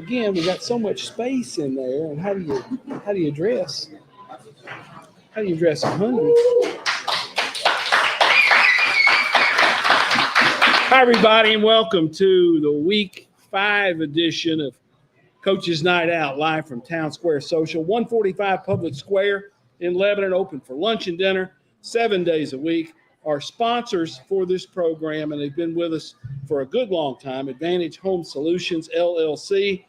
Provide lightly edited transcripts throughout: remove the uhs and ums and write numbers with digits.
again, we got so much space in there, and how do you address 100? Hi, everybody, and welcome to the Week 5 edition of Coach's Night Out, live from Town Square Social, 145 Public Square in Lebanon, open for lunch and dinner 7 days a week. Our sponsors for this program, and they've been with us for a good long time, Advantage Home Solutions, LLC,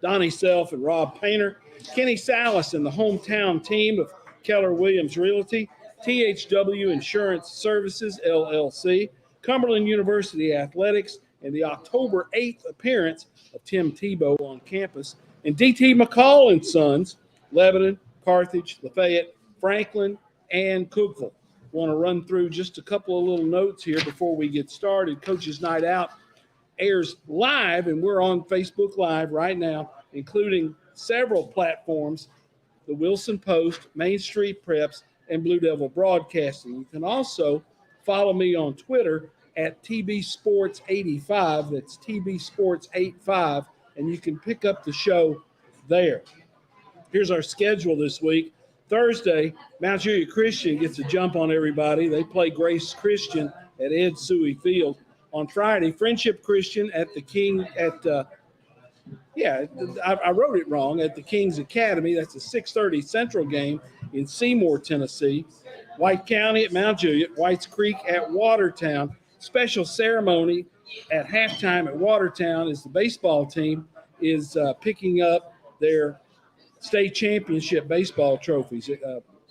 Donnie Self and Rob Painter, Kenny Salas and the hometown team of Keller Williams Realty, THW Insurance Services, LLC, Cumberland University Athletics, and the October 8th appearance of Tim Tebow on campus, and D.T. McCall and Sons, Lebanon, Carthage, Lafayette, Franklin, and Cookeville. Want to run through just a couple of little notes here before we get started. Coach's Night Out airs live, and we're on Facebook Live right now, including several platforms, the Wilson Post, Main Street Preps, and Blue Devil Broadcasting. You can also follow me on Twitter at TBSports85. That's TBSports85, and you can pick up the show there. Here's our schedule this week. Thursday, Mount Juliet Christian gets a jump on everybody. They play Grace Christian at Ed Suey Field. On Friday, Friendship Christian at the King I wrote it wrong, at the King's Academy. That's a 6:30 Central game in Seymour, Tennessee. White County at Mount Juliet, Whites Creek at Watertown. Special ceremony at halftime at Watertown as the baseball team is picking up their state championship baseball trophies,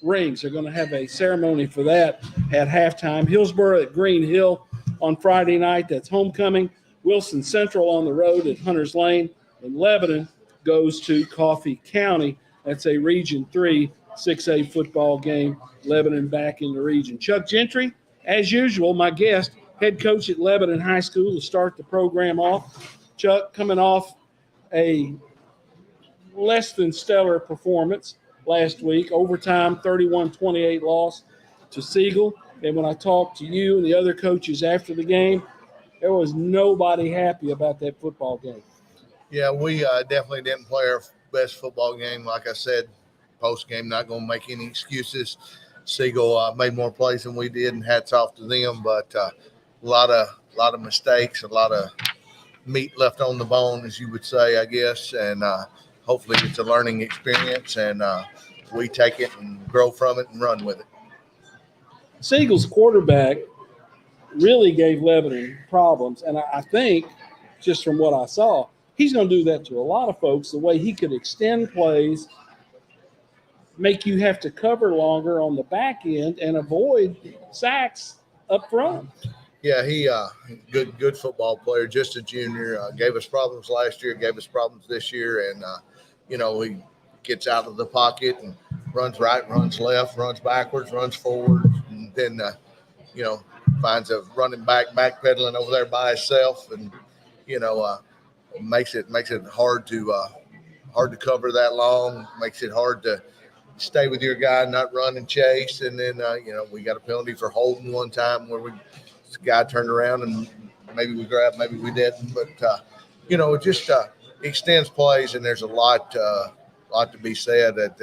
rings. They're going to have a ceremony for that at halftime. Hillsborough at Green Hill on Friday night. That's homecoming. Wilson Central on the road at Hunters Lane. And Lebanon goes to Coffee County. That's a Region 3 6A football game. Lebanon back in the region. Chuck Gentry, as usual, my guest, head coach at Lebanon High School, to start the program off. Chuck, coming off a less than stellar performance last week, overtime 31-28 loss to Siegel. And when I talked to you and the other coaches after the game, there was nobody happy about that football game. Yeah, we definitely didn't play our best football game. Like I said, post-game, not going to make any excuses. Siegel made more plays than we did, and hats off to them. But a lot of mistakes, a lot of meat left on the bone, as you would say, I guess. And hopefully it's a learning experience, and we take it and grow from it and run with it. Siegel's quarterback really gave Lebanon problems, and I think, just from what I saw, he's going to do that to a lot of folks, the way he could extend plays, make you have to cover longer on the back end, and avoid sacks up front. Yeah, he good football player, just a junior. Gave us problems last year, gave us problems this year, and he gets out of the pocket and runs right, runs left, runs backwards, runs forward, and then finds a running back backpedaling over there by himself, and makes it hard to cover that long, makes it hard to stay with your guy, not run and chase. And then we got a penalty for holding one time where this guy turned around and maybe we grabbed, maybe we didn't, but it just extends plays, and there's a lot to be said. That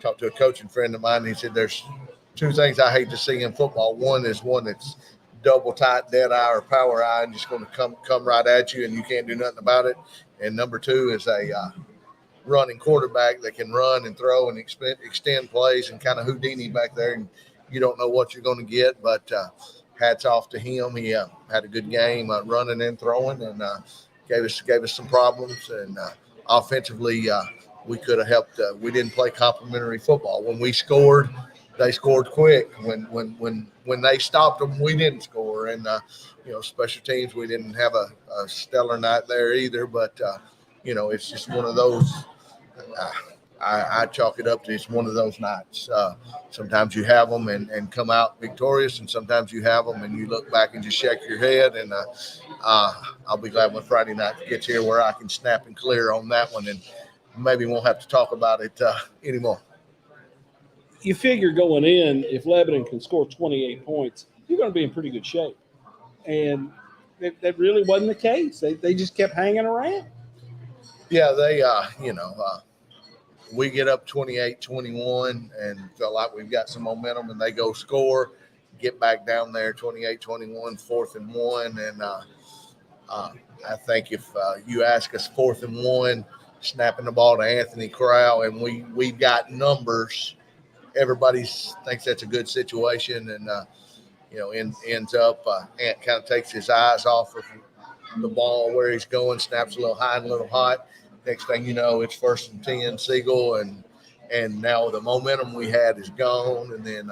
talked to a coaching friend of mine, and he said there's two things I hate to see in football. One is one that's double tight, dead eye, or power eye, and just going to come right at you, and you can't do nothing about it. And number two is a running quarterback that can run and throw and extend plays, and kind of Houdini back there, and you don't know what you're going to get. But hats off to him. He had a good game running and throwing, and gave us some problems. And offensively, we could have helped. We didn't play complimentary football. When we scored, they scored quick. When they stopped them, we didn't score. And special teams, we didn't have a stellar night there either. But it's just one of those. I chalk it up to it's one of those nights. Sometimes you have them and come out victorious, and sometimes you have them and you look back and just shake your head. And I'll be glad when Friday night gets here where I can snap and clear on that one, and maybe won't have to talk about it anymore. You figure going in, if Lebanon can score 28 points, you're going to be in pretty good shape. And that really wasn't the case. They just kept hanging around. Yeah, they, we get up 28-21 and feel like we've got some momentum, and they go score, get back down there 28-21, 4th and 1. And I think if you ask us 4th and 1, snapping the ball to Anthony Corral, and we've got numbers, everybody thinks that's a good situation. And, ends up, Ant kind of takes his eyes off of the ball where he's going, snaps a little high and a little hot. Next thing you know, it's 1st and 10, Siegel, and now the momentum we had is gone. And then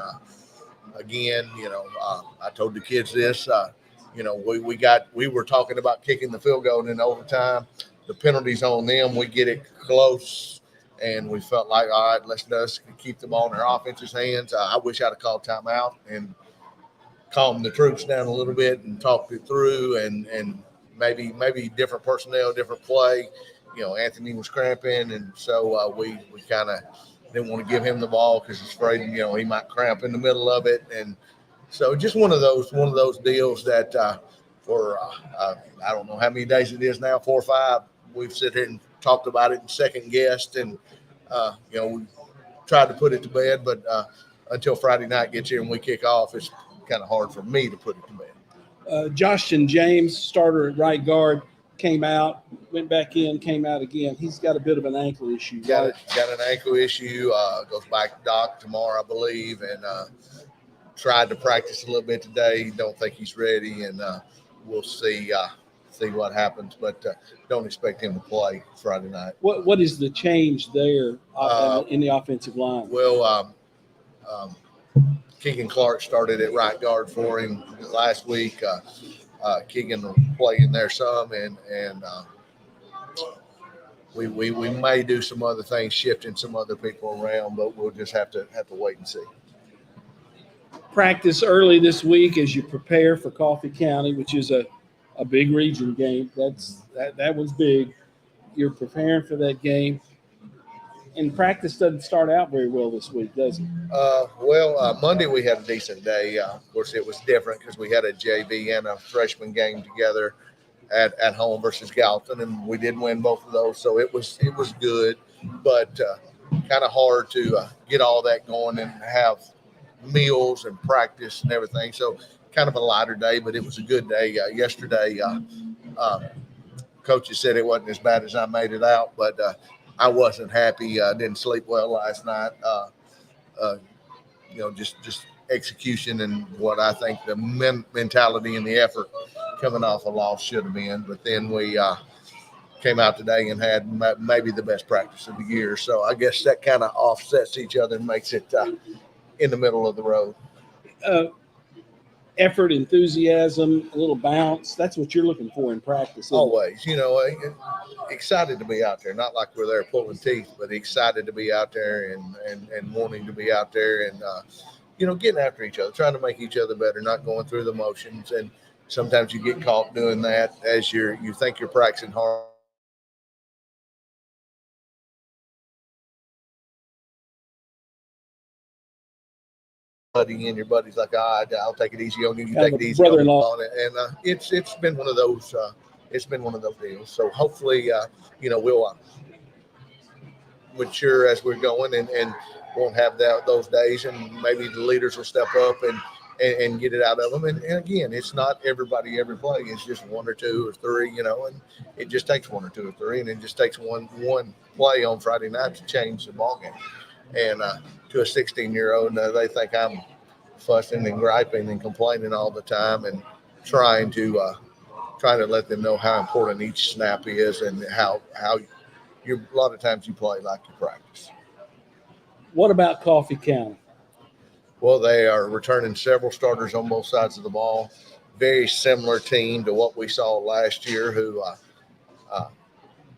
again, I told the kids this. We were talking about kicking the field goal in overtime. The penalties on them, we get it close, and we felt like, all right, let's just keep the ball in their offense's hands. I wish I'd have called timeout and calmed the troops down a little bit and talked it through, and maybe different personnel, different play. Anthony was cramping, and so we kind of didn't want to give him the ball because he's afraid he might cramp in the middle of it. And so just one of those deals that for I don't know how many days it is now, 4 or 5. We've sit here and talked about it and second guessed, and we tried to put it to bed, but until Friday night gets here and we kick off, it's kind of hard for me to put it to bed. Joshin James, starter at right guard, came out, went back in, came out again. He's got a bit of an ankle issue. Got an ankle issue. Goes back to doc tomorrow, I believe, and tried to practice a little bit today. Don't think he's ready, and we'll see what happens. But don't expect him to play Friday night. What is the change there in the offensive line? Well, Keegan Clark started at right guard for him last week. Keegan will play in there some, and we may do some other things, shifting some other people around, but we'll just have to wait and see. Practice early this week as you prepare for Coffee County, which is a big region game. That one's big. You're preparing for that game. And practice doesn't start out very well this week, does it? Monday we had a decent day. Of course, it was different because we had a JV and a freshman game together at home versus Gallatin, and we did win both of those. So it was good, but kind of hard to get all that going and have meals and practice and everything. So kind of a lighter day, but it was a good day. Yesterday, coaches said it wasn't as bad as I made it out, but I wasn't happy. I didn't sleep well last night. Just execution and what I think the mentality and the effort coming off a loss should have been. But then we came out today and had maybe the best practice of the year. So I guess that kind of offsets each other and makes it in the middle of the road. Effort, enthusiasm, a little bounce. That's what you're looking for in practice. Always, excited to be out there. Not like we're there pulling teeth, but excited to be out there and wanting to be out there and, getting after each other, trying to make each other better, not going through the motions. And sometimes you get caught doing that as you think you're practicing hard. And your buddy's like, I'll take it easy on you. You take it easy on it, and it's been one of those. It's been one of those deals. So hopefully, we'll mature as we're going, and won't have those days, and maybe the leaders will step up and get it out of them. And again, it's not everybody every play. It's just 1 or 2 or 3, and it just takes 1 or 2 or 3, and it just takes one play on Friday night to change the ball game. And to a 16-year-old, they think I'm fussing and griping and complaining all the time, and trying to let them know how important each snap is, and how a lot of times you play like you practice. What about Coffee County? Well, they are returning several starters on both sides of the ball. Very similar team to what we saw last year, who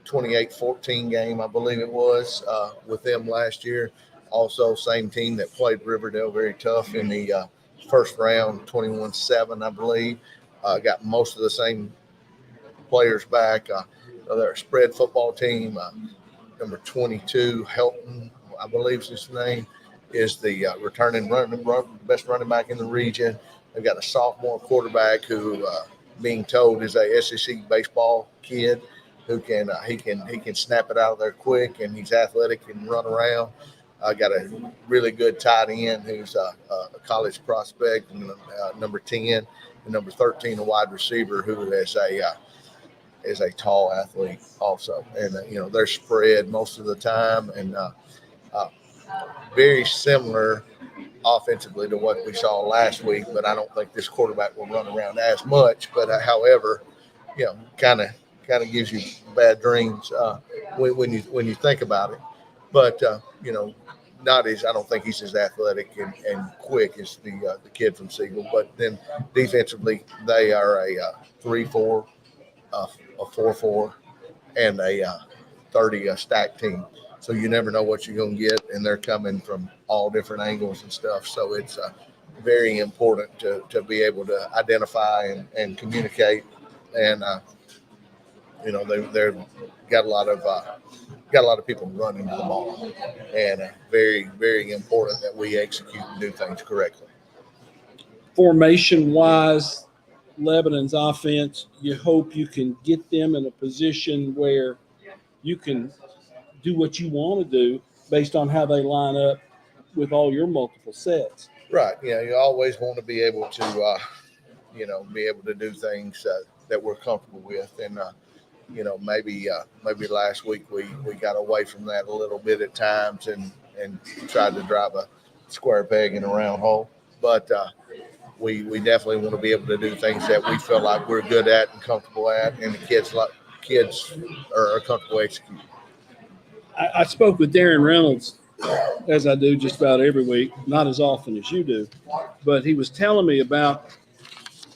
28-14 game, I believe it was, with them last year. Also, same team that played Riverdale very tough in the first round, 21-7, I believe. Got most of the same players back. They're a spread football team. Number 22, Helton, I believe is his name, is the returning best running back in the region. They've got a sophomore quarterback who, being told, is a SEC baseball kid. who can he can snap it out of there quick, and he's athletic and run around. I got a really good tight end who's a college prospect, and number 10 and number 13, a wide receiver who is a tall athlete also. And they're spread most of the time, and uh, very similar offensively to what we saw last week. But I don't think this quarterback will run around as much. But however, kind of gives you bad dreams when you think about it. But not as I don't think he's as athletic and quick as the kid from Siegel. But then defensively, they are a 3-4, a 4-4, and a 30 stack team. So you never know what you're going to get, and they're coming from all different angles and stuff. So it's very important to be able to identify and communicate. And they're got a lot of people running the ball, and very, very important that we execute and do things correctly. Formation wise, Lebanon's offense, you hope you can get them in a position where you can do what you want to do based on how they line up with all your multiple sets. Right. Yeah. You always want to be able to, be able to do things that we're comfortable with. And, maybe last week we got away from that a little bit at times and tried to drive a square peg in a round hole. But we definitely want to be able to do things that we feel like we're good at and comfortable at, and the kids are comfortable executing. I spoke with Darren Reynolds, as I do just about every week, not as often as you do, but he was telling me about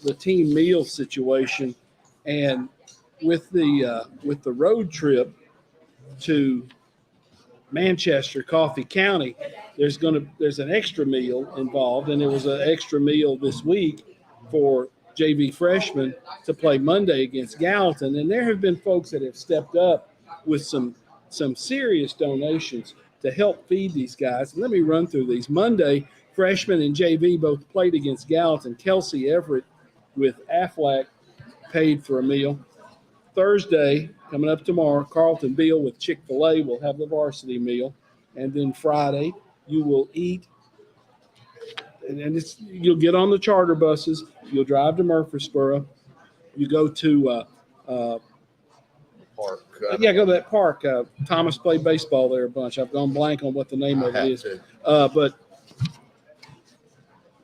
the team meal situation, and with the road trip to Manchester, Coffee County, there's an extra meal involved, and there was an extra meal this week for JV freshmen to play Monday against Gallatin, and there have been folks that have stepped up with some serious donations to help feed these guys. And let me run through these. Monday, freshmen and JV both played against Gallatin. Kelsey Everett with Aflac paid for a meal. Thursday, coming up tomorrow, Carlton Beal with Chick-fil-A will have the varsity meal. And then Friday, you will eat, and you'll get on the charter buses. You'll drive to Murfreesboro. You go to Park. go to that park. Thomas played baseball there a bunch. I've gone blank on what the name of it is. But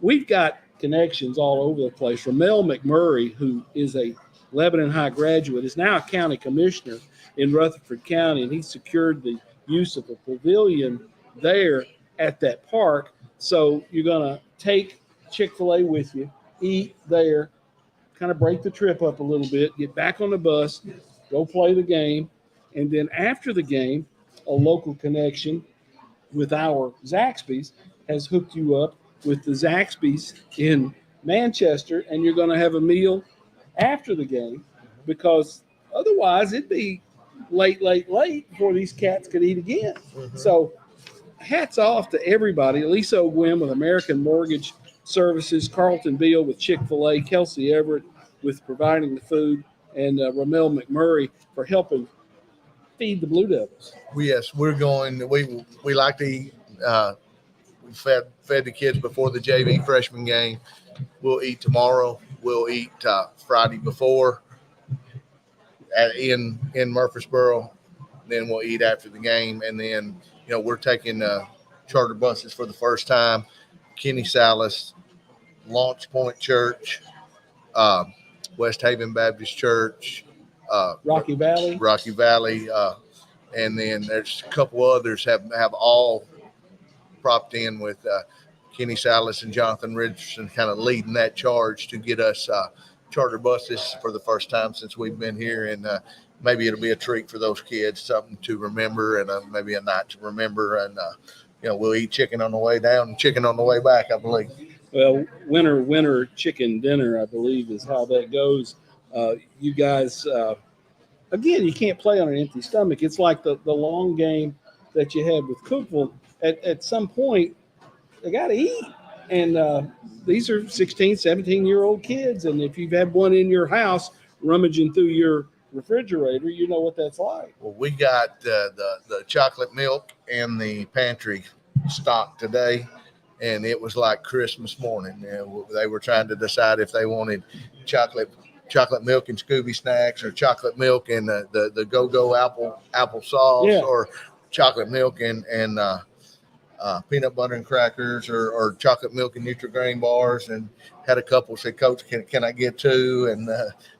we've got connections all over the place. Ramel McMurray, who is a Lebanon High graduate, is now a county commissioner in Rutherford County, and he secured the use of a pavilion there at that park. So you're going to take Chick-fil-A with you, eat there, kind of break the trip up a little bit, get back on the bus, go play the game, and then after the game, a local connection with our Zaxby's has hooked you up with the Zaxby's in Manchester, and you're going to have a meal after the game, because otherwise it'd be late before these cats could eat again. Mm-hmm. So hats off to everybody. Lisa O'Gwen with American Mortgage Services, Carlton Beal with Chick-fil-A, Kelsey Everett with providing the food, and Ramel McMurray for helping feed the Blue Devils. Yes, we're going. We like to eat. We fed the kids before the JV freshman game. We'll eat tomorrow. We'll eat Friday before in Murfreesboro. Then we'll eat after the game, and then we're taking charter buses for the first time. Kenny Salas, Launch Point Church, West Haven Baptist Church, Rocky Valley, and then there's a couple others have all propped in with Kenny Salas and Jonathan Richardson kind of leading that charge to get us charter buses for the first time since we've been here, and maybe it'll be a treat for those kids, something to remember, and maybe a night to remember. And we'll eat chicken on the way down and chicken on the way back, I believe. Well, winter chicken dinner, I believe, is how that goes. You guys, again, you can't play on an empty stomach. It's like the long game that you had with Cookeville. At some point, they got to eat. And these are 16, 17-year-old kids. And if you've had one in your house rummaging through your refrigerator, you know what that's like. Well, we got the chocolate milk and the pantry stock today, and it was like Christmas morning. They were trying to decide if they wanted chocolate milk and Scooby snacks, or chocolate milk and the go-go apple sauce, Yeah. or chocolate milk and peanut butter and crackers, or chocolate milk and Nutri-Grain bars. And had a couple say, "Coach, can I get two?" And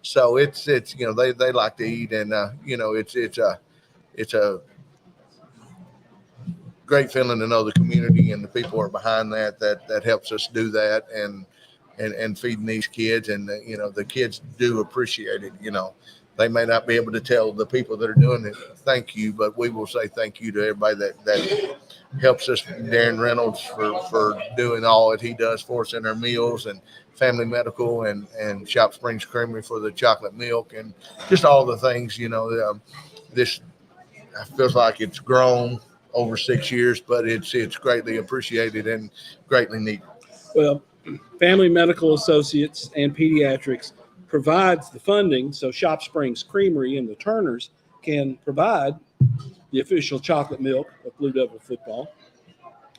so it's they like to eat, and it's a great feeling to know the community and the people are behind that helps us do that, and feeding these kids. And the kids do appreciate it. They may not be able to tell the people that are doing it thank you, but we will say thank you to everybody that helps us. Darren Reynolds for doing all that he does for us in our meals, and Family Medical, and Shop Springs Creamery for the chocolate milk, and just all the things. This feels like it's grown over 6 years, but it's greatly appreciated and greatly needed. Well, Family Medical Associates and Pediatrics provides the funding so Shop Springs Creamery and the Turners can provide the official chocolate milk of Blue Devil football.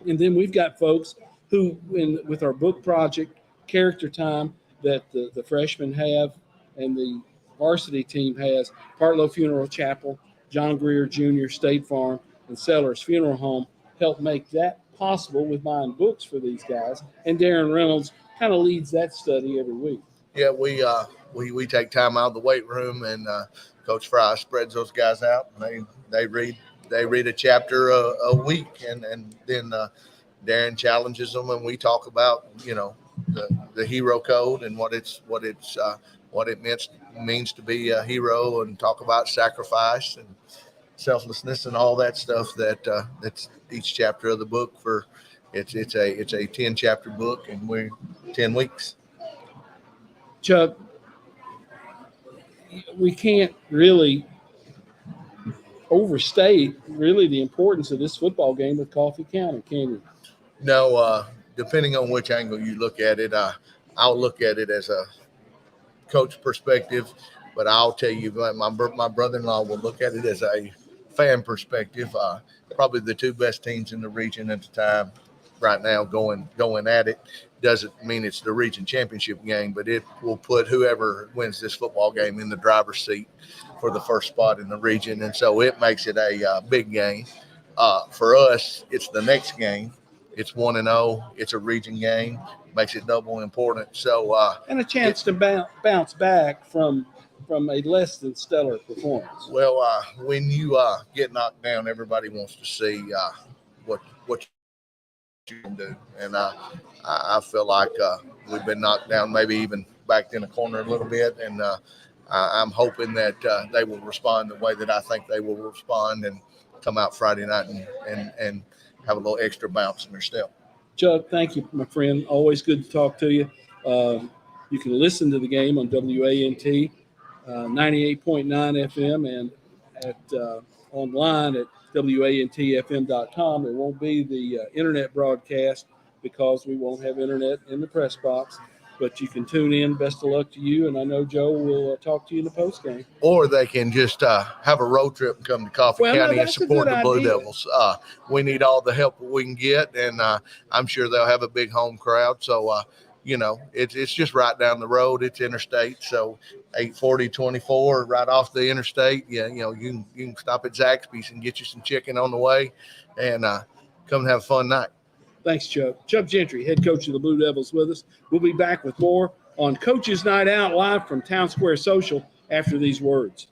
And then we've got folks who, with our book project, Character Time, that the freshmen have and the varsity team has, Partlow Funeral Chapel, John Greer Jr., State Farm, and Sellers Funeral Home help make that possible with buying books for these guys. And Darren Reynolds kind of leads that study every week. Yeah, we take time out of the weight room, and Coach Fry spreads those guys out, and they read a chapter a week, and then Darren challenges them, and we talk about the hero code and what it means to be a hero, and talk about sacrifice and selflessness and all that stuff that's each chapter of the book. It's a 10 chapter book, and we're 10 weeks. Chuck, we can't really overstate really the importance of this football game with Coffee County, can you? No, depending on which angle you look at it, I'll look at it as a coach perspective, but I'll tell you, my brother-in-law will look at it as a fan perspective. Probably the two best teams in the region at the time right now going at it. Doesn't mean it's the region championship game, but it will put whoever wins this football game in the driver's seat for the first spot in the region. And so it makes it a big game. For us, it's the next game. It's 1-0. It's a region game. Makes it double important. So and a chance to bounce back from a less than stellar performance. Well, when you get knocked down, everybody wants to see what you can do, and I feel like we've been knocked down, maybe even backed in a corner a little bit, and I'm hoping that they will respond the way that I think they will respond, and come out Friday night and have a little extra bounce in their step. Chuck, thank you, my friend. Always good to talk to you. You can listen to the game on WANT 98.9 FM and at online at WANTFM.com. It won't be the internet broadcast because we won't have internet in the press box, but you can tune in. Best of luck to you, and I know Joe will talk to you in the post game. Or they can just have a road trip and come to Coffee County and support the Blue Devils. We need all the help we can get, and I'm sure they'll have a big home crowd. So, it's just right down the road. It's interstate, so 840-24 right off the interstate. Yeah, you can stop at Zaxby's and get you some chicken on the way, and come and have a fun night. Thanks, Chuck. Chuck Gentry, head coach of the Blue Devils, with us. We'll be back with more on Coach's Night Out live from Town Square Social after these words.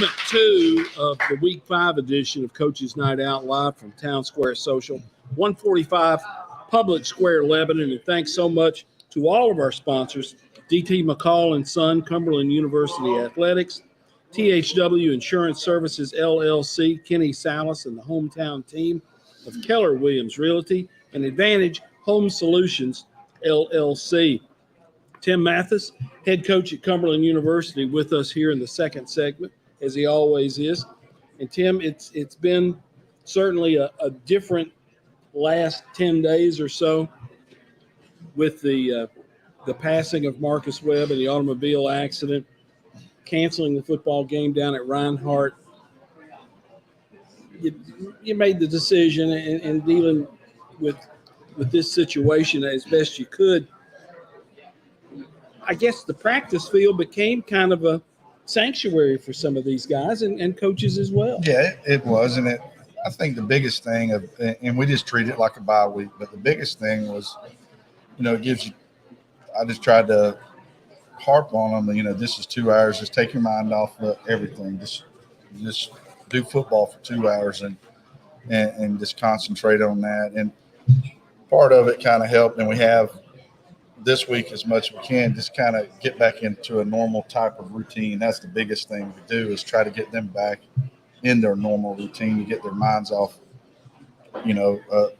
segment 2 of the Week 5 edition of Coach's Night Out live from Town Square Social, 145 Public Square, Lebanon. And thanks so much to all of our sponsors, DT McCall and Son, Cumberland University Athletics, THW Insurance Services, LLC, Kenny Salas and the hometown team of Keller Williams Realty, and Advantage Home Solutions, LLC. Tim Mathis, head coach at Cumberland University, with us here in the second segment, as he always is. And Tim, it's been certainly a different last 10 days or so with the passing of Marcus Webb and the automobile accident, canceling the football game down at Reinhardt. You made the decision in dealing with this situation as best you could. I guess the practice field became kind of a sanctuary for some of these guys and coaches as well. Yeah, it was. And I think the biggest thing and we just treat it like a bye week, but the biggest thing was, it gives you, I just tried to harp on them, this is 2 hours. Just take your mind off of everything. Just do football for 2 hours and just concentrate on that. And part of it kind of helped. And we have this week as much as we can, just kind of get back into a normal type of routine. That's the biggest thing to do, is try to get them back in their normal routine, to get their minds off, of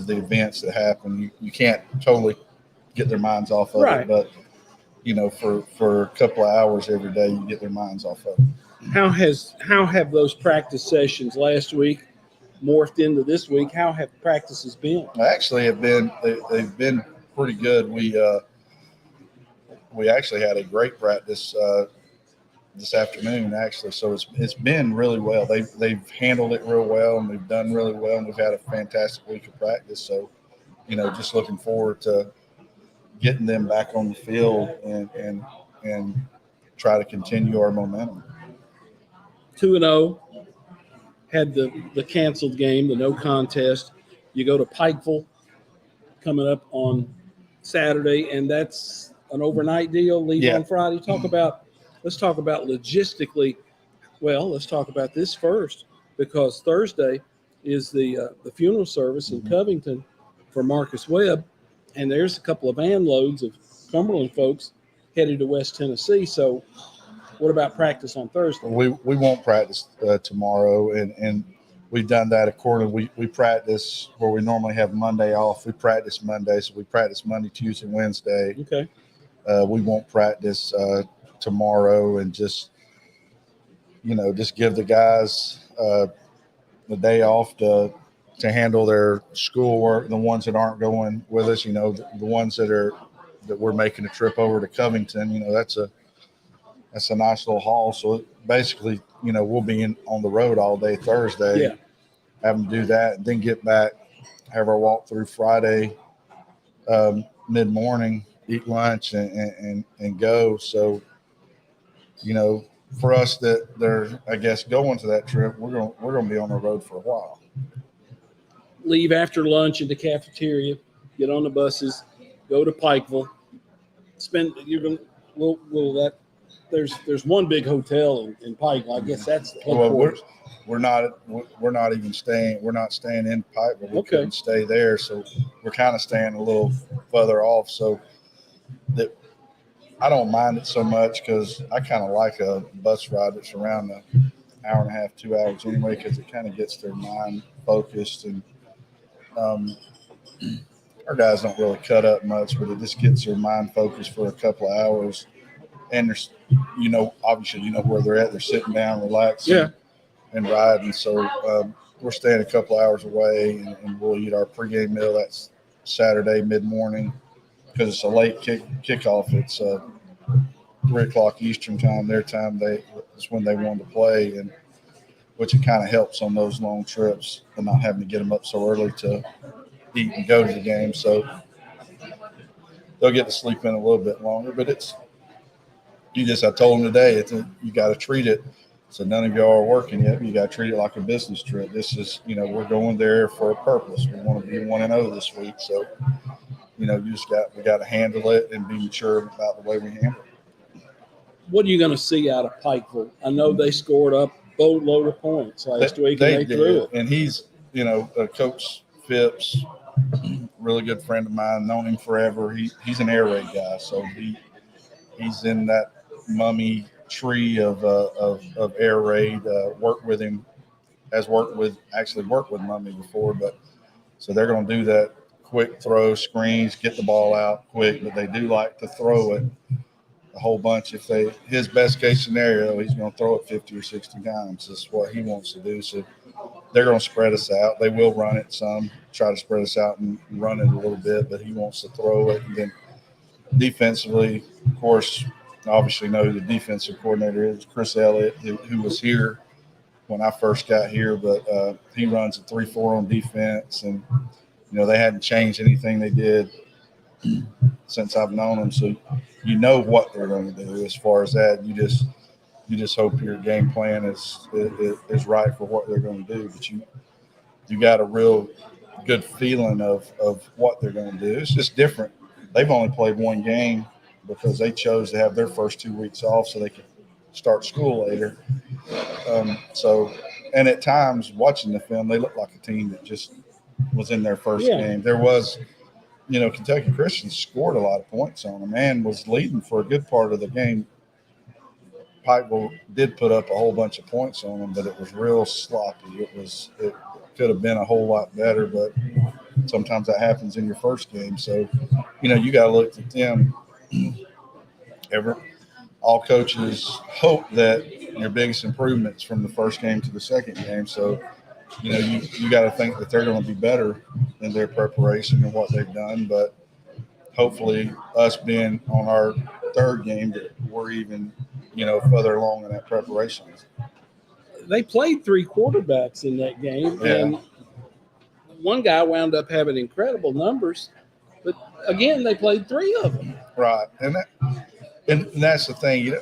the events that happen. You can't totally get their minds off of it, but for a couple of hours every day, you get their minds off of it. How have those practice sessions last week morphed into this week? How have practices been? Actually, they've been pretty good. We actually had a great practice this afternoon, actually. So it's been really well. They've handled it real well, and we've done really well, and we've had a fantastic week of practice. So, just looking forward to getting them back on the field and try to continue our momentum. 2-0, had the canceled game, the no contest. You go to Pikeville coming up on Saturday, and that's an overnight deal, leave on Friday. Let's talk about logistically. Well, let's talk about this first, because Thursday is the funeral service in Covington for Marcus Webb, and there's a couple of van loads of Cumberland folks headed to West Tennessee. So what about practice on Thursday? We won't practice tomorrow, and we've done that accordingly. We practice where we normally have Monday off. We practice Monday, so we practice Monday, Tuesday, Wednesday. Okay. We won't practice tomorrow, and just give the guys the day off to handle their schoolwork. The ones that aren't going with us, the ones that we're making a trip over to Covington, that's a nice little haul. So basically, we'll be on the road all day Thursday. Yeah. Have them do that, and then get back, have our walkthrough Friday mid-morning, eat lunch, and go. So, for us that they're, I guess, going to that trip, we're going to be on the road for a while. Leave after lunch in the cafeteria, get on the buses, go to Pikeville. There's one big hotel in Pikeville. I guess that's the headquarters. Well, we're not even staying. We're not staying in Pikeville. We couldn't stay there, so we're kind of staying a little further off. So that I don't mind it so much, because I kind of like a bus ride that's around an hour and a half, 2 hours anyway, because it kind of gets their mind focused. And our guys don't really cut up much, but it just gets their mind focused for a couple of hours. And there's, obviously, where they're at. They're sitting down, relaxing, and riding. So we're staying a couple hours away, and we'll eat our pregame meal. That's Saturday mid-morning, because it's a late kickoff. It's 3 o'clock Eastern time. Their time, it's when they want to play, and which it kind of helps on those long trips and not having to get them up so early to eat and go to the game. So they'll get to sleep in a little bit longer, but I told them today, you got to treat it. So none of y'all are working yet, but you got to treat it like a business trip. This is, we're going there for a purpose. We want to be 1-0 this week. So, we got to handle it and be mature about the way we handle it. what are you going to see out of Pikeville? I know they scored up boatload of points last week, and they threw it. And he's, Coach Phipps, really good friend of mine, known him forever. He's an air raid guy, so he's in that mummy tree of air raid. Worked with him, worked with Mummy before, but so they're going to do that quick throw, screens, get the ball out quick, but they do like to throw it a whole bunch. His best case scenario, he's going to throw it 50 or 60 times. That's what he wants to do. So they're going to spread us out. They will run it some, try to spread us out and run it a little bit, but he wants to throw it. And then defensively, of course, obviously know who the defensive coordinator is, Chris Elliott, who was here when I first got here, but he runs a 3-4 on defense, and they hadn't changed anything they did since I've known them. So you know what they're going to do as far as that. You just hope your game plan is right for what they're going to do. But you got a real good feeling of what they're going to do. It's just different. They've only played one game because they chose to have their first 2 weeks off so they could start school later. And at times watching the film, they look like a team that just was in their first game. There was, Kentucky Christian scored a lot of points on them and was leading for a good part of the game. Pikeville did put up a whole bunch of points on them, but it was real sloppy. It could have been a whole lot better, but sometimes that happens in your first game. So, you got to look at them. All coaches hope that your biggest improvements from the first game to the second game. So, you got to think that they're going to be better in their preparation and what they've done. But hopefully us being on our third game, that we're even, further along in that preparation. They played 3 quarterbacks in that game, and one guy wound up having incredible numbers. But again, they played 3 of them. Right, and that's the thing.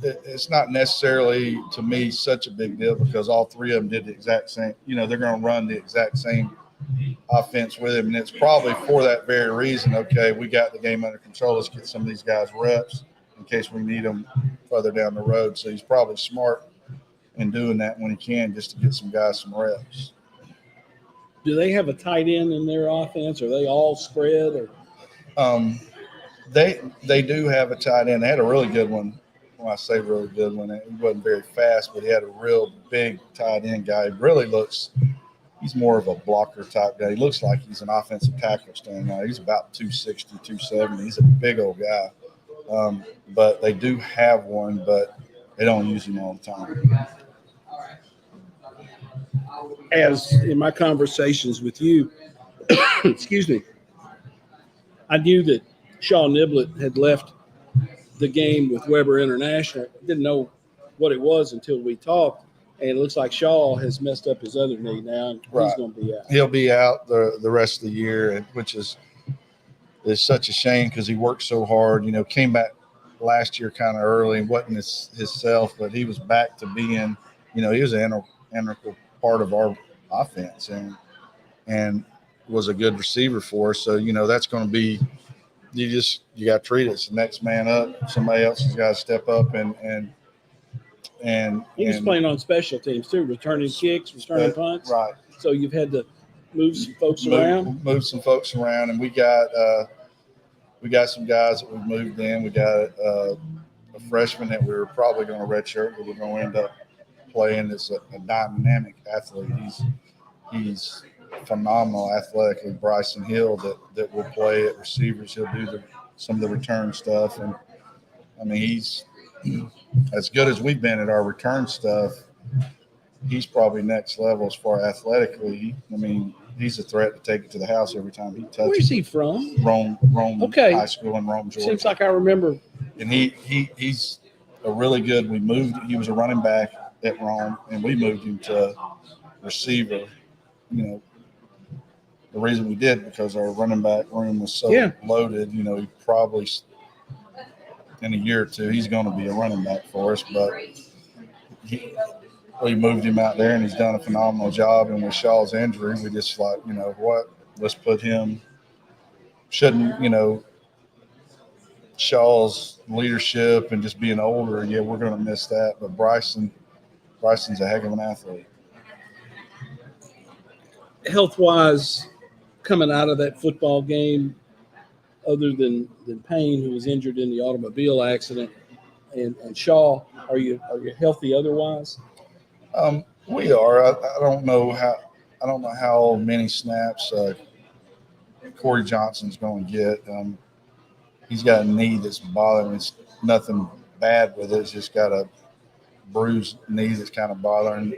It's not necessarily, to me, such a big deal because all 3 of them did the exact same. They're going to run the exact same offense with him, and it's probably for that very reason. Okay, we got the game under control. Let's get some of these guys reps in case we need them further down the road. So he's probably smart in doing that when he can, just to get some guys some reps. Do they have a tight end in their offense? Are they all spread? Or they do have a tight end. They had a really good one. When I say really good one, he wasn't very fast, but he had a real big tight end guy. He's more of a blocker type guy. He looks like he's an offensive tackle standing out. He's about 260, 270. He's a big old guy. But they do have one, but they don't use him all the time. As in my conversations with you, excuse me, I knew that Shaw Niblett had left the game with Weber International. Didn't know what it was until we talked, and it looks like Shaw has messed up his other knee now, and he's going to be out. He'll be out the rest of the year, which is such a shame because he worked so hard. Came back last year kind of early and wasn't his self, but he was back to being, he was an integral part of our offense and was a good receiver for us. So, that's going to be, you got to treat it. It's the next man up. Somebody else has got to step up and he was playing on special teams too, returning kicks, returning punts. Right. So you've had to move some folks around. Move some folks around, and we got some guys that we've moved in. We got a freshman that we were probably going to redshirt, but we're going to end up playing. It's a dynamic athlete. He's phenomenal athletically. Bryson Hill that will play at receivers. He'll do some of the return stuff, and I mean he's as good as we've been at our return stuff. He's probably next level as far athletically. I mean, he's a threat to take it to the house every time he touches. Where's he from? Rome High School in Rome, Georgia. Seems like I remember. And he's a really good. He was a running back at Rome, and we moved him to receiver. The reason we did because our running back room was so loaded. He probably in a year or two he's going to be a running back for us. But we moved him out there, and he's done a phenomenal job. And with Shaw's injury, we just let's put him. Shouldn't Shaw's leadership and just being older, yeah, we're going to miss that. But Bryson's a heck of an athlete. Health-wise, coming out of that football game, other than Payne, who was injured in the automobile accident, and Shaw, are you healthy otherwise? We are. I don't know how many snaps Corey Johnson's going to get. He's got a knee that's bothering him. It's nothing bad with it. It's just got a bruised knee that's kind of bothering,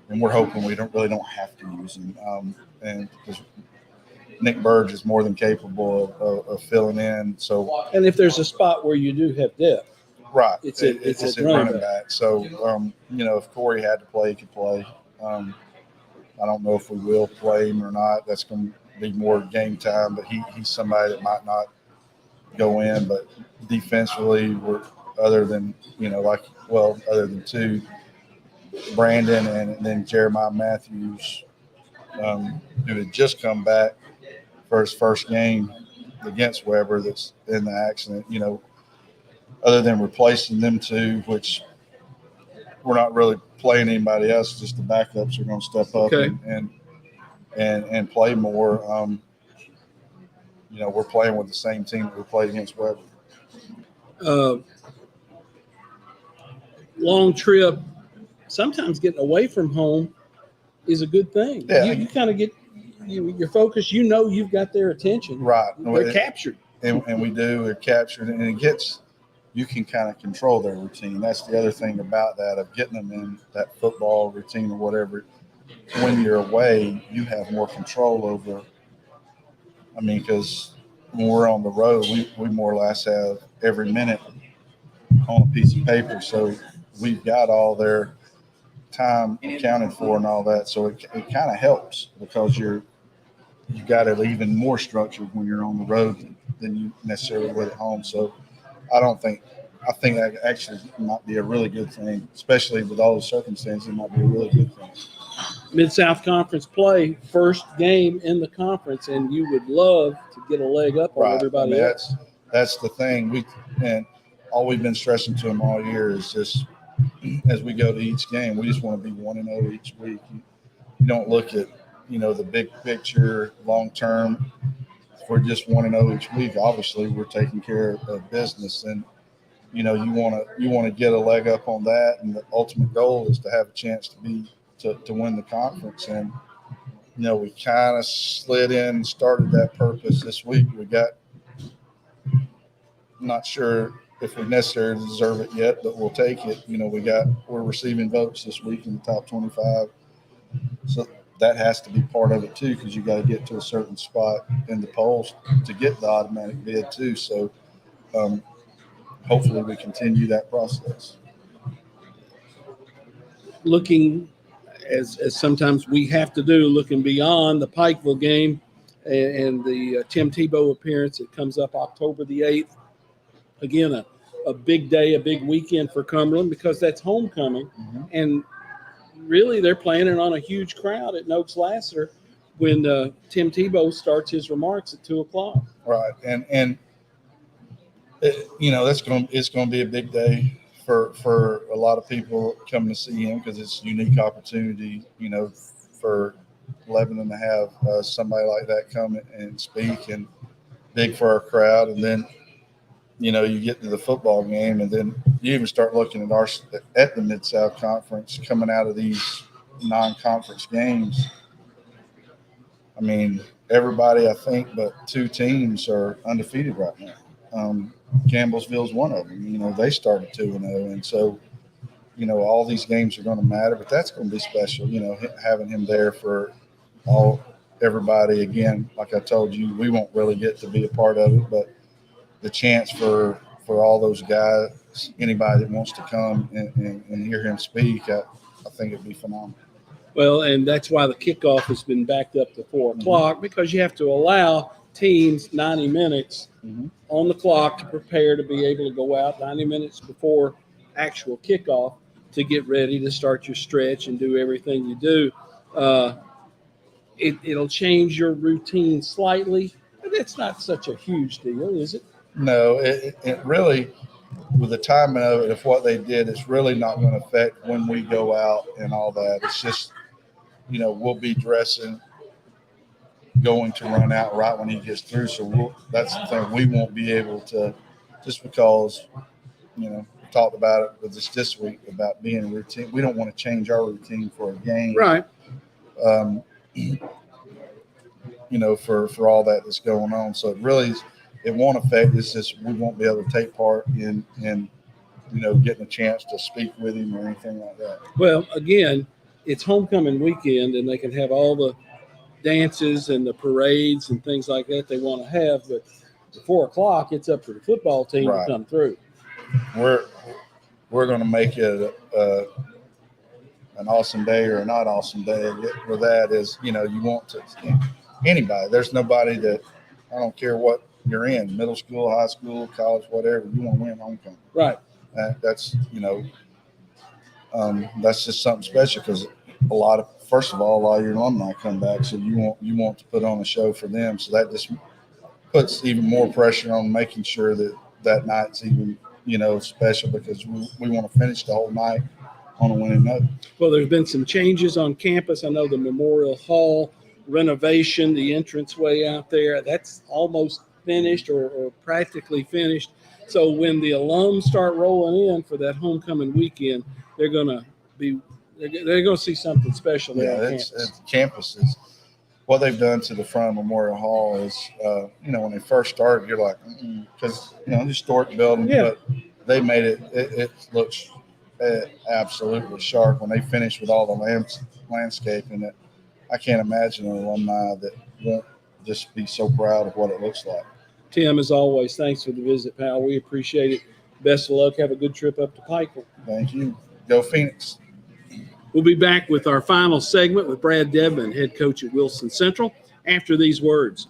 and we're hoping we don't have to use him. And because Nick Burge is more than capable of filling in. So, and if there's a spot where you do have depth, right, it's a running back. So, if Corey had to play, he could play. I don't know if we will play him or not. That's going to be more game time. But he's somebody that might not go in. But defensively, other than two, Brandon and then Jeremiah Matthews, who had just come back for his first game against Weber that's in the accident, other than replacing them two, which we're not really playing anybody else, just the backups are going to step up and play more. We're playing with the same team that we played against Weber. Long trip, sometimes getting away from home is a good thing. Yeah. You kind of get your focus. You've got their attention. Right. They're captured. And we do. They're captured. And you can kind of control their routine. That's the other thing about that, of getting them in that football routine or whatever. When you're away, you have more control over. Because when we're on the road, we more or less have every minute on a piece of paper. So we've got all their time accounted for and all that. So it kind of helps, because you got it even more structured when you're on the road than you necessarily would at home. So I think that actually might be a really good thing, especially with all the circumstances. It might be a really good thing. Mid-South Conference play, first game in the conference, and you would love to get a leg up on everybody else. That's the thing. And all we've been stressing to them all year is just, as we go to each game, we just want to be 1-0 each week. You don't look at, the big picture, long term. If we're just 1-0 each week, obviously we're taking care of business, and you want to get a leg up on that. And the ultimate goal is to have a chance to win the conference. And we kind of slid in and started that purpose this week. I'm not sure if we necessarily deserve it yet, but we'll take it. We're receiving votes this week in the top 25. So that has to be part of it too, because you got to get to a certain spot in the polls to get the automatic bid too. So hopefully we continue that process. Looking, as sometimes we have to do, looking beyond the Pikeville game and the Tim Tebow appearance, it comes up October the 8th. Again, a big day, a big weekend for Cumberland, because that's homecoming. Mm-hmm. And really they're planning on a huge crowd at Noakes Lasser when Tim Tebow starts his remarks at 2:00. Right. And it's going to be a big day for a lot of people coming to see him, because it's a unique opportunity, for Lebanon and to have somebody like that come and speak, and big for our crowd. And then, you get to the football game, and then you even start looking at the Mid-South Conference coming out of these non-conference games. Everybody, I think, but two teams are undefeated right now. Campbellsville's one of them. They started 2-0, and so all these games are going to matter. But that's going to be special. Having him there for everybody. Again, like I told you, we won't really get to be a part of it, but the chance for all those guys, anybody that wants to come and hear him speak, I think it'd be phenomenal. Well, and that's why the kickoff has been backed up to 4:00, mm-hmm. because you have to allow teams 90 minutes mm-hmm. on the clock to prepare to be able to go out 90 minutes before actual kickoff to get ready to start your stretch and do everything you do. It'll change your routine slightly, but it's not such a huge deal, is it? No, it really, with the timing of it, if what they did, it's really not going to affect when we go out and all that. It's just, we'll be dressing, going to run out right when he gets through. So that's the thing. We won't be able to, just because, we talked about it with this week about being routine. We don't want to change our routine for a game. Right. For all that's going on. So it won't affect. It's just we won't be able to take part in getting a chance to speak with him or anything like that. Well, again, it's homecoming weekend, and they can have all the dances and the parades and things like that they want to have. But at 4 o'clock, it's up to the football team to come through. We're going to make it an awesome day or a not awesome day. With that is, you want to anybody. There's nobody that I don't care what you're in, middle school, high school, college, whatever. You want to win homecoming, right? That's that's just something special because first of all, a lot of your alumni come back, so you want to put on a show for them. So that just puts even more pressure on making sure that night's even special because we want to finish the whole night on a winning note. Well, there's been some changes on campus. I know the Memorial Hall renovation, the entranceway out there, that's almost finished or practically finished. So when the alums start rolling in for that homecoming weekend, they're going to see something special there on campus. Campus is what they've done to the front of Memorial Hall is, when they first started, you're like, because historic building, but they made it looks absolutely sharp when they finished with all the landscaping. That I can't imagine an alumni that won't just be so proud of what it looks like. Tim, as always, thanks for the visit, pal. We appreciate it. Best of luck. Have a good trip up to Pikeville. Thank you. Go Phoenix. We'll be back with our final segment with Brad Devman, head coach at Wilson Central, after these words.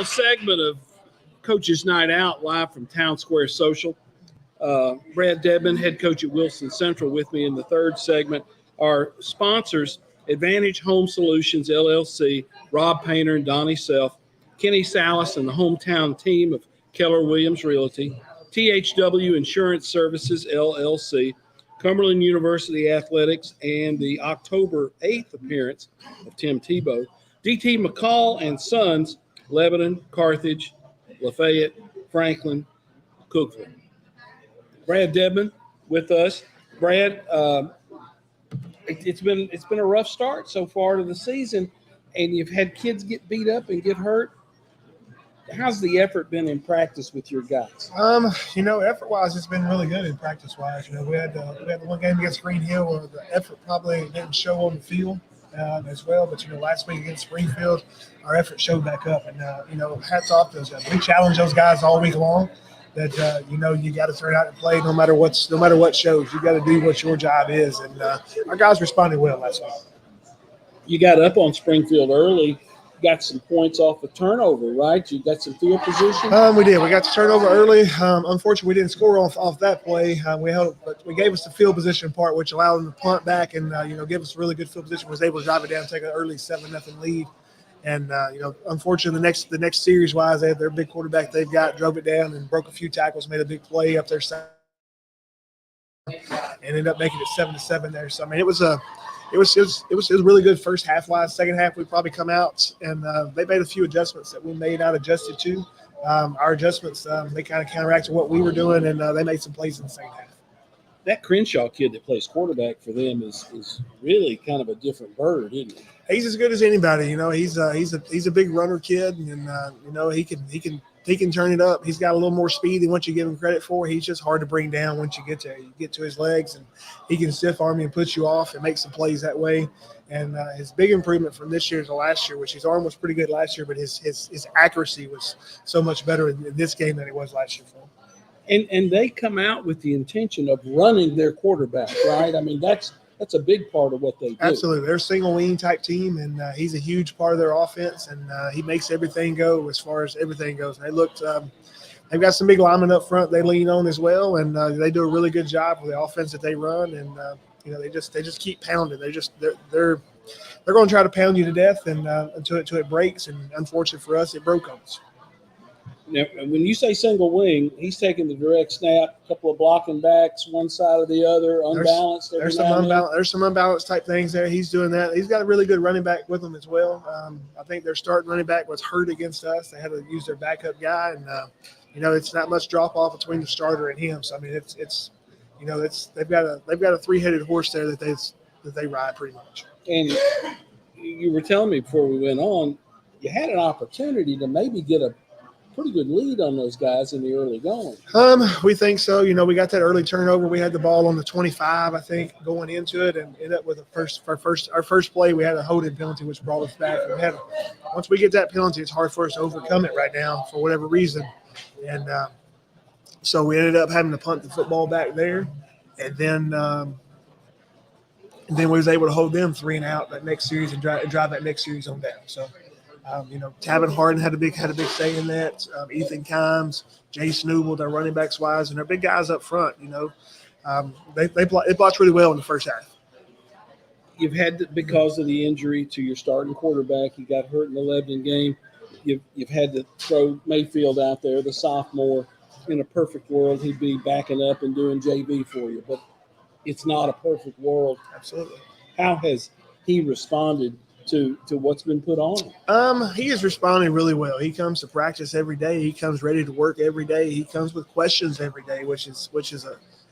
final segment of Coach's Night Out, live from Town Square Social. Brad Debman, head coach at Wilson Central, with me in the third segment. Our sponsors, Advantage Home Solutions, LLC, Rob Painter and Donnie Self, Kenny Salas and the hometown team of Keller Williams Realty, THW Insurance Services, LLC, Cumberland University Athletics, and the October 8th appearance of Tim Tebow, DT McCall and Sons, Lebanon, Carthage, Lafayette, Franklin, Cookville. Brad Debman with us. Brad, it's been a rough start so far to the season, and you've had kids get beat up and get hurt. How's the effort been in practice with your guys? Effort-wise, it's been really good in practice-wise. We had the one game against Green Hill where the effort probably didn't show on the field as well. But, last week against Springfield, our effort showed back up. And, hats off to those guys. We challenge those guys all week long that, you got to turn out and play no matter what shows. You got to do what your job is. And our guys responded well last week. You got up on Springfield early. Got some points off a turnover, right? You got some field position? We did. We got the turnover early. Unfortunately, we didn't score off that play. But we gave us the field position part, which allowed them to punt back and, give us a really good field position. Was able to drive it down, take an early 7-0 lead. And, unfortunately, the next series-wise, they had their big quarterback they've got, drove it down and broke a few tackles, made a big play up there, and ended up making it 7-7 there. So, I mean, it was a really good first half wise. Second half, we probably come out and they made a few adjustments that we may not adjusted to. Our adjustments, they kind of counteracted what we were doing, and they made some plays in the second half. That Crenshaw kid that plays quarterback for them is really kind of a different bird, isn't he? He's as good as anybody. He's a big runner kid, and he can turn it up. He's got a little more speed than what you give him credit for. He's just hard to bring down once you get there. You get to his legs, and he can stiff arm you and put you off and make some plays that way. And his big improvement from this year to last year, which his arm was pretty good last year, but his accuracy was so much better in this game than it was last year for him. And they come out with the intention of running their quarterback, right? I mean, that's a big part of what they do. Absolutely. They're a single wing type team, and he's a huge part of their offense, and he makes everything go as far as everything goes. And they've got some big linemen up front they lean on as well, and they do a really good job with the offense that they run, and they just keep pounding. They're going to try to pound you to death and until it breaks, and unfortunately for us, it broke on us. Now, when you say single wing, he's taking the direct snap, a couple of blocking backs, one side or the other, unbalanced. There's some unbalanced type things there. He's doing that. He's got a really good running back with him as well. I think their starting running back was hurt against us. They had to use their backup guy, and it's not much drop off between the starter and him. So I mean, they've got a 3-headed horse there that they ride pretty much. And you were telling me before we went on, you had an opportunity to maybe get a pretty good lead on those guys in the early going. We think so. We got that early turnover. We had the ball on the 25, I think, going into it, and ended up with our first play. We had a holding penalty, which brought us back. Once we get that penalty, it's hard for us to overcome it right now for whatever reason, and so we ended up having to punt the football back there, and then we was able to hold them 3 and out that next series and drive that next series on down. So. Tavin Harden had a big say in that. Ethan Kimes, Jay Snooble, their running backs wise, and their big guys up front. They blocked really well in the first half. You've had because of the injury to your starting quarterback, he got hurt in the Lebanon game. You've had to throw Mayfield out there, the sophomore. In a perfect world, he'd be backing up and doing JV for you, but it's not a perfect world. Absolutely. How has he responded to what's been put on him? He is responding really well. He comes to practice every day. He comes ready to work every day. He comes with questions every day, which is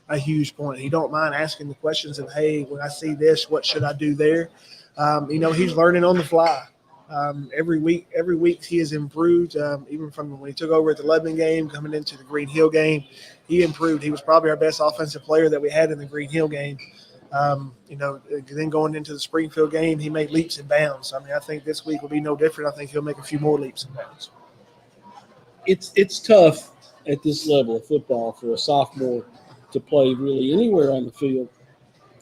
a huge point. He don't mind asking the questions of, hey, when I see this, what should I do there? He's learning on the fly. Every week he has improved. Even from when he took over at the Lebanon game, coming into the Green Hill game, he improved. He was probably our best offensive player that we had in the Green Hill game. Then going into the Springfield game, he made leaps and bounds. I mean, I think this week will be no different. I think he'll make a few more leaps and bounds. It's tough at this level of football for a sophomore to play really anywhere on the field,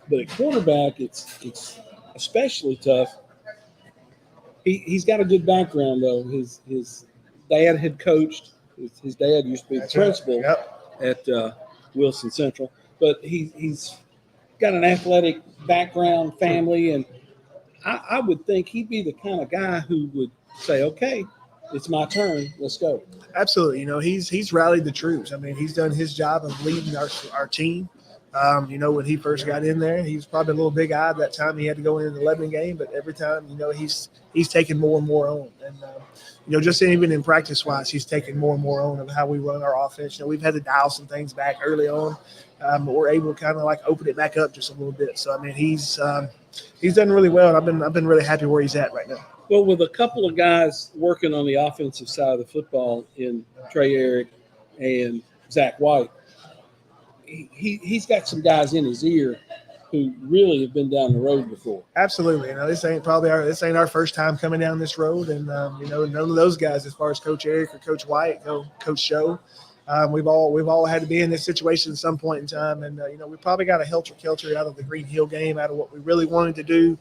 but at quarterback, it's especially tough. He's got a good background though. His dad had coached. His dad used to be That's the principal right. Yep. at Wilson Central, but he's got an athletic background, family, and I would think he'd be the kind of guy who would say, "Okay, it's my turn. Let's go." Absolutely. He's rallied the troops. I mean, he's done his job of leading our team. When he first got in there, he was probably a little big-eyed that time. He had to go in the Lebanon game, but every time, he's taken more and more on. And, just even in practice-wise, he's taken more and more on of how we run our offense. We've had to dial some things back early on, but we're able to kind of like open it back up just a little bit. So, I mean, he's done really well, and I've been really happy where he's at right now. Well, with a couple of guys working on the offensive side of the football in Trey Eric and Zach White, he's got some guys in his ear who really have been down the road before. Absolutely. This ain't our first time coming down this road. And, none of those guys, as far as Coach Eric or Coach White, Coach Show, we've all had to be in this situation at some point in time. And, we probably got a helter-kelter out of the Green Hill game, out of what we really wanted to do,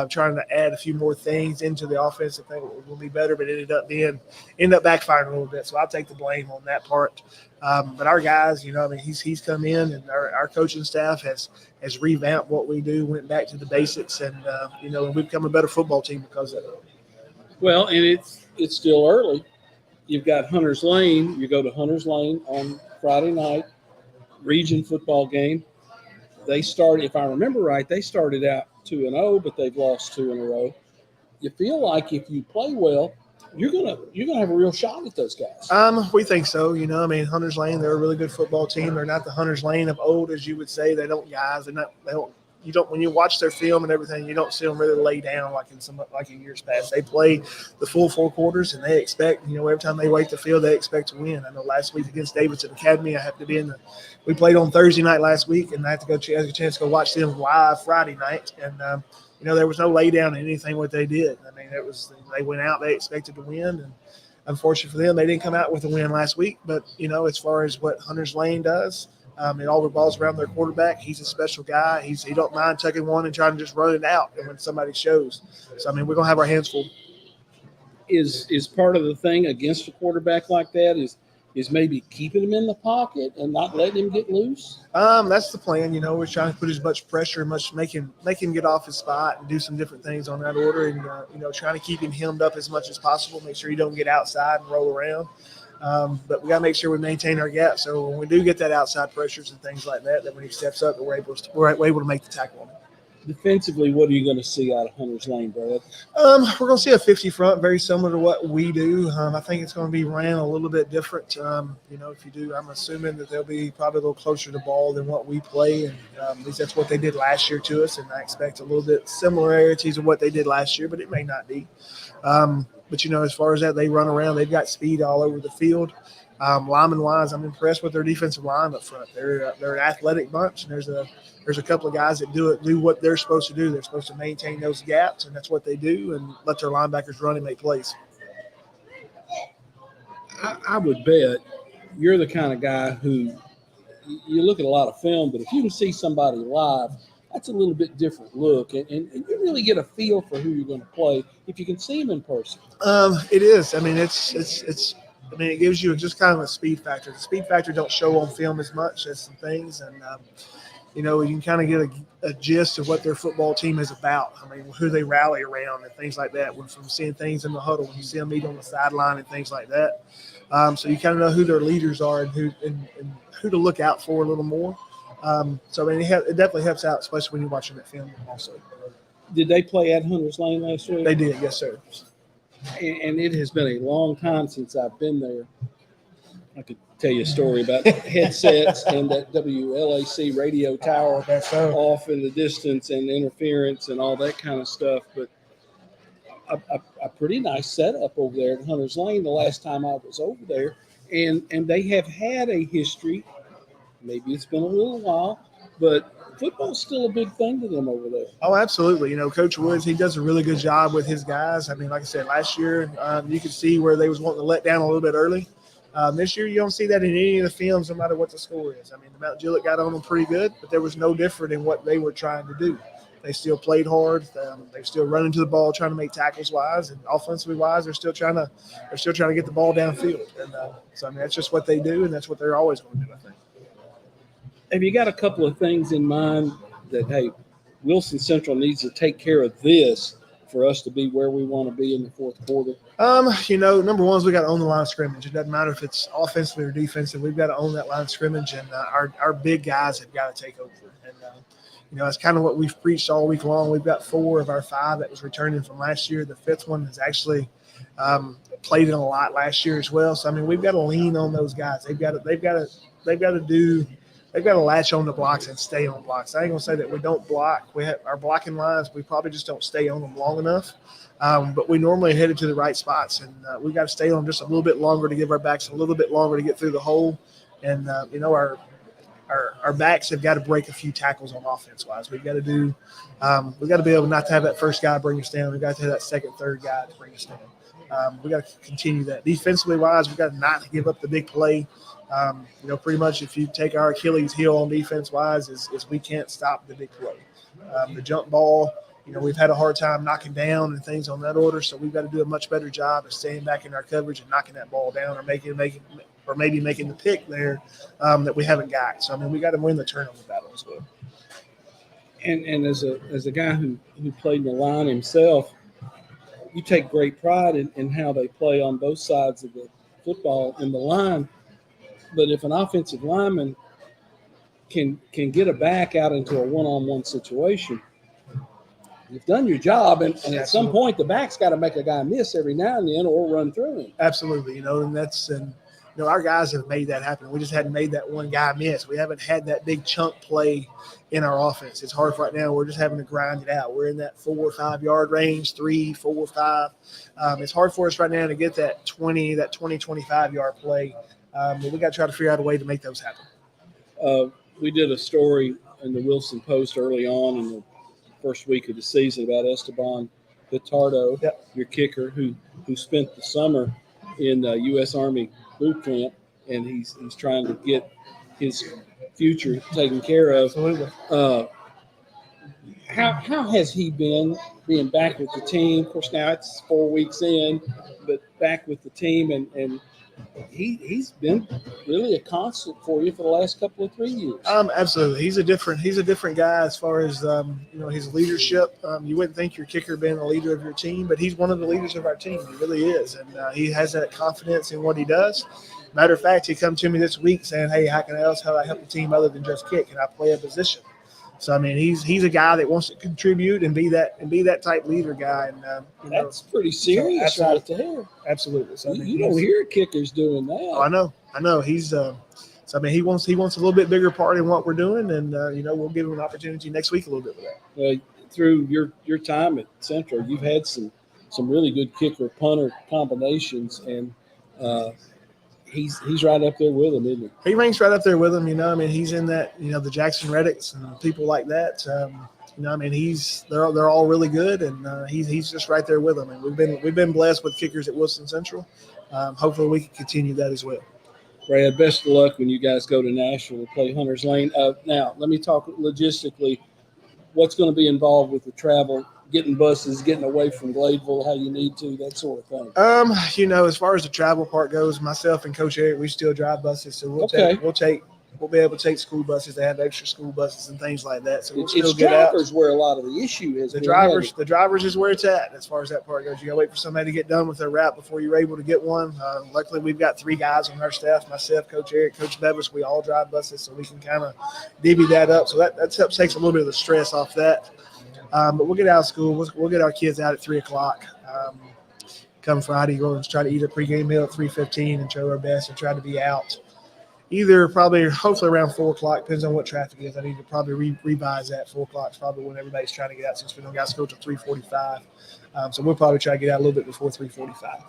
trying to add a few more things into the offense. I think it will be better, but it ended up backfiring a little bit. So I'll take the blame on that part. But our guys, he's come in, and our coaching staff has revamped what we do, went back to the basics, and and we've become a better football team because of it. Well, and it's still early. You've got Hunter's Lane. You go to Hunter's Lane on Friday night, region football game. They started, if I remember right, they started out 2-0, but they've lost 2 in a row. You feel like if you play well, you're gonna have a real shot at those guys. We think so. Hunter's Lane, they're a really good football team. They're not the Hunter's Lane of old, as you would say. They don't when you watch their film and everything, you don't see them really lay down like in years past. They play the full 4 quarters, and they expect, every time they wake the field, they expect to win. I know last week against Davidson Academy, I happened to be we played on Thursday night last week, and I had to had a chance to go watch them live Friday night. And, there was no lay down in anything what they did. They went out, they expected to win, and unfortunately for them, they didn't come out with a win last week. But, as far as what Hunter's Lane does, it all revolves around their quarterback. He's a special guy. He don't mind tucking one and trying to just run it out when somebody shows. So, we're going to have our hands full. Is part of the thing against a quarterback like that is maybe keeping him in the pocket and not letting him get loose? That's the plan. We're trying to put as much pressure, make him get off his spot and do some different things on that order, and trying to keep him hemmed up as much as possible. Make sure he don't get outside and roll around. But we got to make sure we maintain our gap. So when we do get that outside pressures and things like that, that when he steps up, we're able to make the tackle on him. Defensively, what are you going to see out of Hunter's Lane, Brad? We're going to see a 50 front, very similar to what we do. I think it's going to be ran a little bit different. If you do, I'm assuming that they'll be probably a little closer to ball than what we play. And at least that's what they did last year to us. And I expect a little bit similarities of what they did last year, but it may not be. But, as far as that, they run around. They've got speed all over the field. Lineman-wise, I'm impressed with their defensive line up front. They're an athletic bunch, and there's a couple of guys that do what they're supposed to do. They're supposed to maintain those gaps, and that's what they do, and let their linebackers run and make plays. I would bet you're the kind of guy who you look at a lot of film, but if you can see somebody live, that's a little bit different look, and you really get a feel for who you're going to play if you can see them in person. It is. It gives you just kind of a speed factor. The speed factor don't show on film as much as some things, and you can kind of get a gist of what their football team is about. Who they rally around and things like that. From seeing things in the huddle, when you see them meet on the sideline and things like that. So you kind of know who their leaders are and who to look out for a little more. It definitely helps out, especially when you're watching that film also. Did they play at Hunter's Lane last week? They did, yes, sir. And it has been a long time since I've been there. I could tell you a story about headsets and that WLAC radio tower off in the distance and interference and all that kind of stuff. But a pretty nice setup over there at Hunter's Lane the last time I was over there. And they have had a history. Maybe it's been a little while, but football's still a big thing to them over there. Oh, absolutely. Coach Woods, he does a really good job with his guys. Like I said, last year, you could see where they was wanting to let down a little bit early. This year, you don't see that in any of the films, no matter what the score is. The Mount Gillett got on them pretty good, but there was no different in what they were trying to do. They still played hard. They're still running to the ball, trying to make tackles wise, and offensively wise, they're still trying to get the ball downfield. And so I mean, that's just what they do, and that's what they're always going to do, I think. Have you got a couple of things in mind that, hey, Wilson Central needs to take care of this for us to be where we want to be in the fourth quarter? Number one is we got to own the line of scrimmage. It doesn't matter if it's offensively or defensive. We've got to own that line of scrimmage, and our big guys have got to take over. And that's kind of what we've preached all week long. We've got 4 of our 5 that was returning from last year. The 5th one has actually played in a lot last year as well. So I mean, we've got to lean on those guys. They've got to latch on the blocks and stay on blocks. I ain't gonna say that we don't block. We have our blocking lines. We probably just don't stay on them long enough. But we normally headed to the right spots, and we've got to stay on them just a little bit longer to give our backs a little bit longer to get through the hole. And our backs have got to break a few tackles on offense wise. We've got to be able not to have that first guy bring us down. We've got to have that second, third guy to bring us down. We got to continue that. Defensively wise, we've got to not give up the big play. Pretty much if you take our Achilles heel on defense wise is we can't stop the big play. The jump ball, we've had a hard time knocking down and things on that order. So we've got to do a much better job of staying back in our coverage and knocking that ball down or maybe making the pick there that we haven't got. So I mean, we got to win the turnover battle as well. And as a guy who played in the line himself, you take great pride in how they play on both sides of the football in the line. But if an offensive lineman can get a back out into a one-on-one situation, you've done your job. And at some point, the back's got to make a guy miss every now and then or run through him. Absolutely. Our guys have made that happen. We just hadn't made that one guy miss. We haven't had that big chunk play in our offense. It's hard right now. We're just having to grind it out. We're in that 4 or 5 yard range, 3, 4, 5. It's hard for us right now to get that 20, 25 yard play. But we got to try to figure out a way to make those happen. We did a story in the Wilson Post early on in the first week of the season about Esteban Guitardo, your kicker, who spent the summer in U.S. Army boot camp, and he's trying to get his future taken care of. Absolutely. How has he been being back with the team? Of course, now it's 4 weeks in, but back with the team, and he's been really a constant for you for the last couple of 3 years. Absolutely. He's a different guy as far as his leadership. You wouldn't think your kicker being the leader of your team, but he's one of the leaders of our team. He really is, and he has that confidence in what he does. Matter of fact, he come to me this week saying, "Hey, how can I help the team other than just kick? Can I play a position?" So I mean, he's a guy that wants to contribute and be that type leader guy. And that's pretty serious, right there. Absolutely. So, you don't hear kickers doing that. Oh, I know. He's so I mean, he wants a little bit bigger part in what we're doing, and we'll give him an opportunity next week a little bit with that. Through your time at Central, you've had some really good kicker punter combinations, and he's right up there with him, isn't he? He ranks right up there with him. I mean, he's in that, the Jackson Reddicks and people like that. I mean, they're all really good, and he's just right there with them. And we've been blessed with kickers at Wilson Central. Hopefully, we can continue that as well. Brad, best of luck when you guys go to Nashville to play Hunters Lane. Now, let me talk logistically. What's going to be involved with the travel? Getting buses, getting away from Gladeville, how you need to, that sort of thing. As far as the travel part goes, myself and Coach Eric, we still drive buses, so we'll be able to take school buses. They have extra school buses and things like that. So we'll still get out. Drivers where a lot of the issue is. The drivers is where it's at as far as that part goes. You got to wait for somebody to get done with their route before you're able to get one. Luckily, we've got 3 guys on our staff: myself, Coach Eric, Coach Bevis. We all drive buses, so we can kind of divvy that up. So that takes a little bit of the stress off that. But we'll get out of school. We'll get our kids out at 3:00. Come Friday, go and try to eat a pregame meal at 3:15 and try our best and try to be out. Hopefully around 4:00. Depends on what traffic is. I need to probably revise that. 4:00 is probably when everybody's trying to get out, since we don't got school till 3:45. So we'll probably try to get out a little bit before 3:45.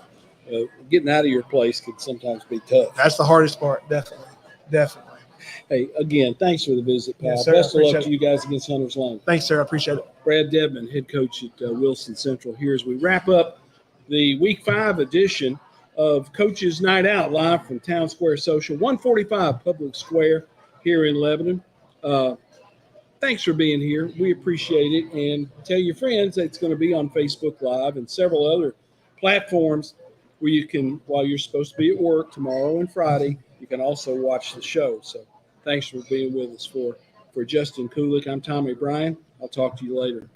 Getting out of your place could sometimes be tough. That's the hardest part, definitely. Hey, again, thanks for the visit, pal. Yes, sir. Best of luck to you guys against Hunters Lane. Thanks, sir. I appreciate it. Brad Debman, head coach at Wilson Central, here as we wrap up the Week 5 edition of Coach's Night Out, live from Town Square Social, 145 Public Square here in Lebanon. thanks for being here. We appreciate it. And tell your friends that it's going to be on Facebook Live and several other platforms where you can, while you're supposed to be at work tomorrow and Friday, you can also watch the show. So thanks for being with us. For Justin Kulik, I'm Tommy Bryan. I'll talk to you later.